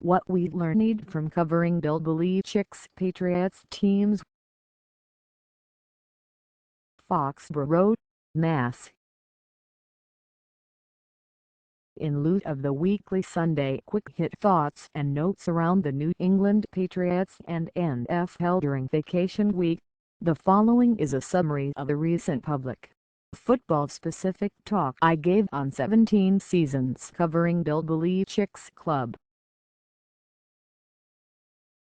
What we learned from covering Bill Belichick's Patriots teams. Foxborough, Mass. In lieu of the weekly Sunday quick-hit thoughts and notes around the New England Patriots and NFL during vacation week, the following is a summary of the recent public football-specific talk I gave on 17 seasons covering Bill Belichick's club.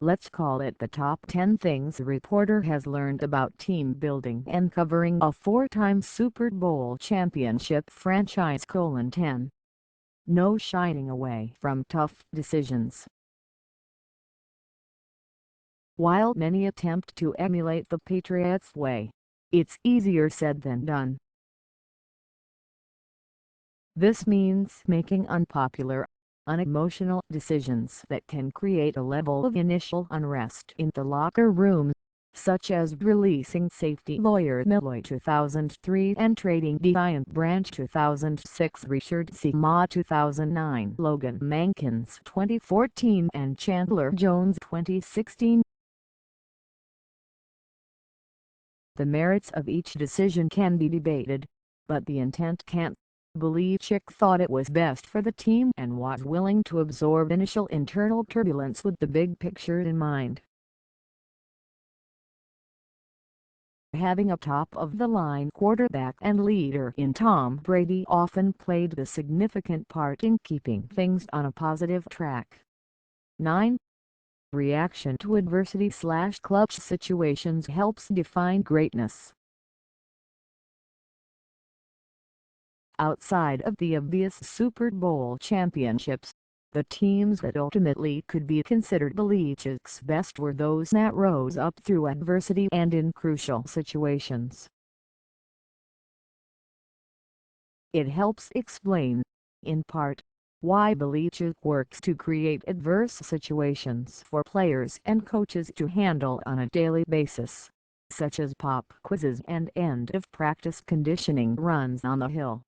Let's call it the top 10 things a reporter has learned about team building and covering a four-time Super Bowl championship franchise. 10. No shying away from tough decisions. While many attempt to emulate the Patriots way, it's easier said than done. This means making unpopular, unemotional decisions that can create a level of initial unrest in the locker room, such as releasing safety Lawyer Milloy 2003 and trading Deion Branch 2006, Richard Seymour 2009, Logan Mankins 2014 and Chandler Jones 2016. The merits of each decision can be debated, but the intent can't. Belichick thought it was best for the team and was willing to absorb initial internal turbulence with the big picture in mind. Having a top-of-the-line quarterback and leader in Tom Brady often played a significant part in keeping things on a positive track. 9. Reaction to adversity/clutch situations helps define greatness. Outside of the obvious Super Bowl championships, the teams that ultimately could be considered Belichick's best were those that rose up through adversity and in crucial situations. It helps explain, in part, why Belichick works to create adverse situations for players and coaches to handle on a daily basis, such as pop quizzes and end-of-practice conditioning runs on the hill.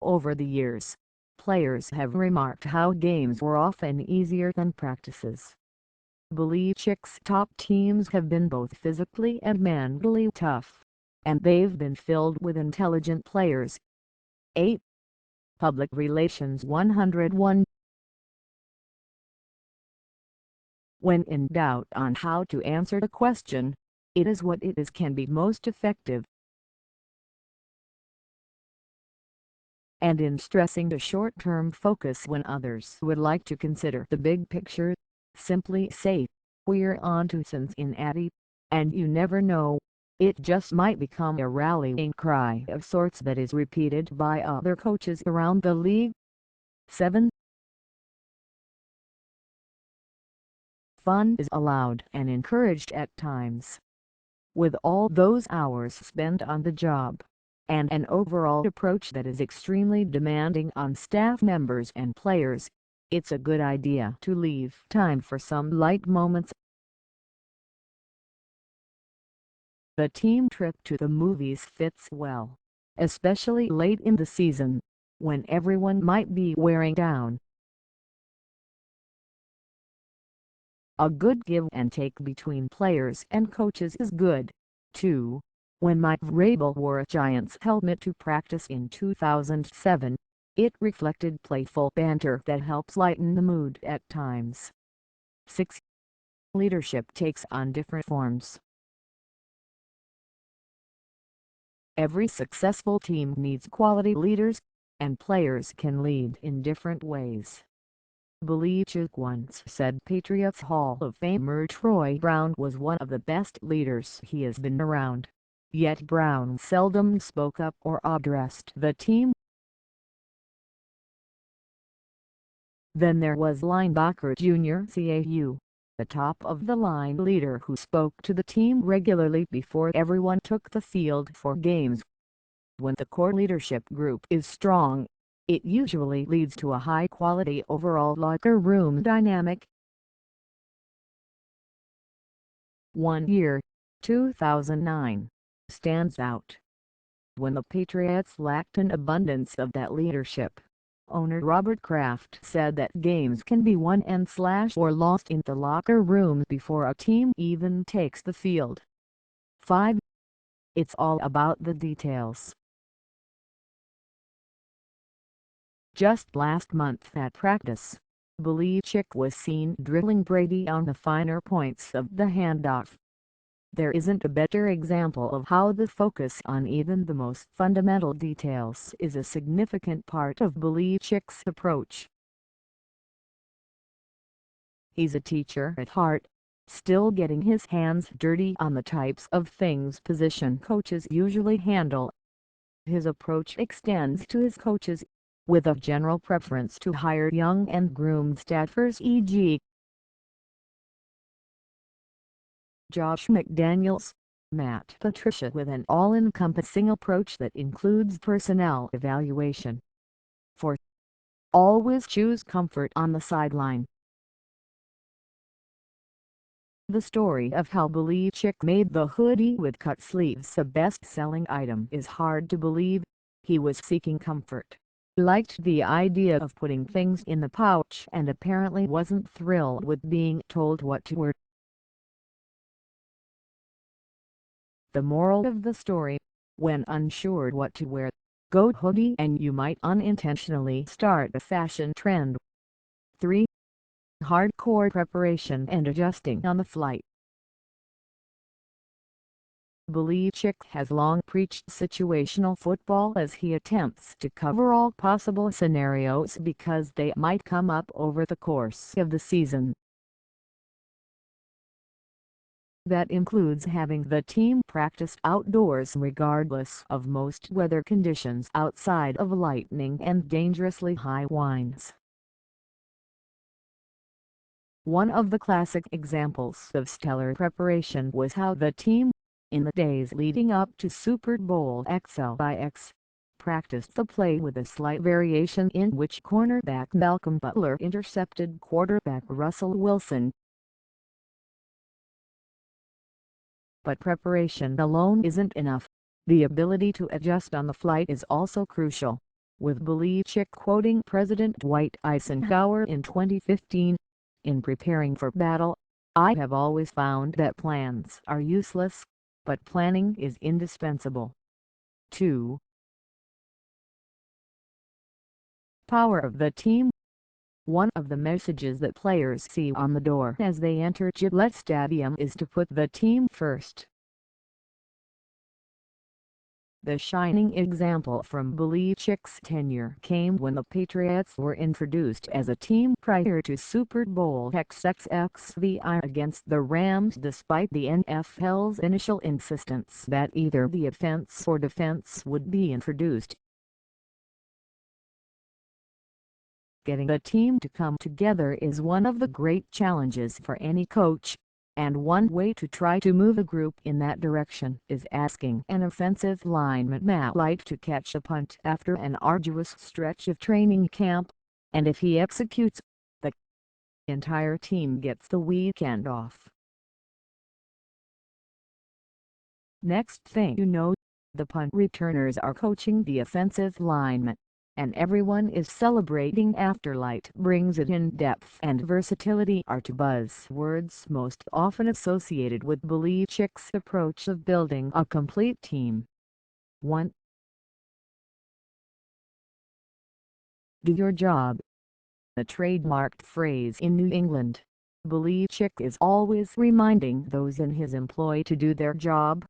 Over the years, players have remarked how games were often easier than practices. Belichick's top teams have been both physically and mentally tough, and they've been filled with intelligent players. 8. Public Relations 101. When in doubt on how to answer the question, "It is what it is" can be most effective. And in stressing the short-term focus when others would like to consider the big picture, simply say, "We're on to Cincinnati, and you never know, it just might become a rallying cry of sorts that is repeated by other coaches around the league." 7. Fun is allowed and encouraged at times. With all those hours spent on the job, and an overall approach that is extremely demanding on staff members and players, it's a good idea to leave time for some light moments. The team trip to the movies fits well, especially late in the season, when everyone might be wearing down. A good give and take between players and coaches is good, too. When Mike Vrabel wore a Giants helmet to practice in 2007, it reflected playful banter that helps lighten the mood at times. 6. Leadership takes on different forms. Every successful team needs quality leaders, and players can lead in different ways. Belichick once said Patriots Hall of Famer Troy Brown was one of the best leaders he has been around. Yet Brown seldom spoke up or addressed the team. Then there was linebacker Junior Seau, the top-of-the-line leader who spoke to the team regularly before everyone took the field for games. When the core leadership group is strong, it usually leads to a high-quality overall locker room dynamic. 1 year, 2009, stands out. When the Patriots lacked an abundance of that leadership, owner Robert Kraft said that games can be won and/or lost in the locker room before a team even takes the field. 5. It's all about the details. Just last month at practice, Belichick was seen drilling Brady on the finer points of the handoff. There isn't a better example of how the focus on even the most fundamental details is a significant part of Belichick's approach. He's a teacher at heart, still getting his hands dirty on the types of things position coaches usually handle. His approach extends to his coaches, with a general preference to hire young and groomed staffers, e.g. Josh McDaniels, Matt Patricia, with an all-encompassing approach that includes personnel evaluation. 4. Always choose comfort on the sideline. The story of how Belichick made the hoodie with cut sleeves a best-selling item is hard to believe. He was seeking comfort, liked the idea of putting things in the pouch, and apparently wasn't thrilled with being told what to wear. The moral of the story: when unsure what to wear, go hoodie and you might unintentionally start a fashion trend. 3. Hardcore preparation and adjusting on the flight. Belichick has long preached situational football as he attempts to cover all possible scenarios because they might come up over the course of the season. That includes having the team practice outdoors regardless of most weather conditions outside of lightning and dangerously high winds. One of the classic examples of stellar preparation was how the team, in the days leading up to Super Bowl XLIX, practiced the play with a slight variation in which cornerback Malcolm Butler intercepted quarterback Russell Wilson. But preparation alone isn't enough. The ability to adjust on the flight is also crucial, with Belichick quoting President Dwight Eisenhower in 2015, "In preparing for battle, I have always found that plans are useless, but planning is indispensable." 2. Power of the team. One of the messages that players see on the door as they enter Gillette Stadium is to put the team first. The shining example from Belichick's tenure came when the Patriots were introduced as a team prior to Super Bowl XXXV against the Rams, despite the NFL's initial insistence that either the offense or defense would be introduced. Getting a team to come together is one of the great challenges for any coach, and one way to try to move a group in that direction is asking an offensive lineman Matt Light to catch a punt after an arduous stretch of training camp, and if he executes, the entire team gets the weekend off. Next thing you know, the punt returners are coaching the offensive lineman, and everyone is celebrating after Light brings it. In depth and versatility are two buzzwords most often associated with Belichick's approach of building a complete team. 1. Do your job. A trademarked phrase in New England, Belichick is always reminding those in his employ to do their job.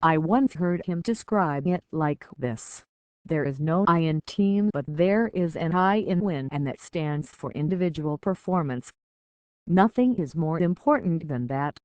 I once heard him describe it like this: there is no I in team, but there is an I in win, and that stands for individual performance. Nothing is more important than that.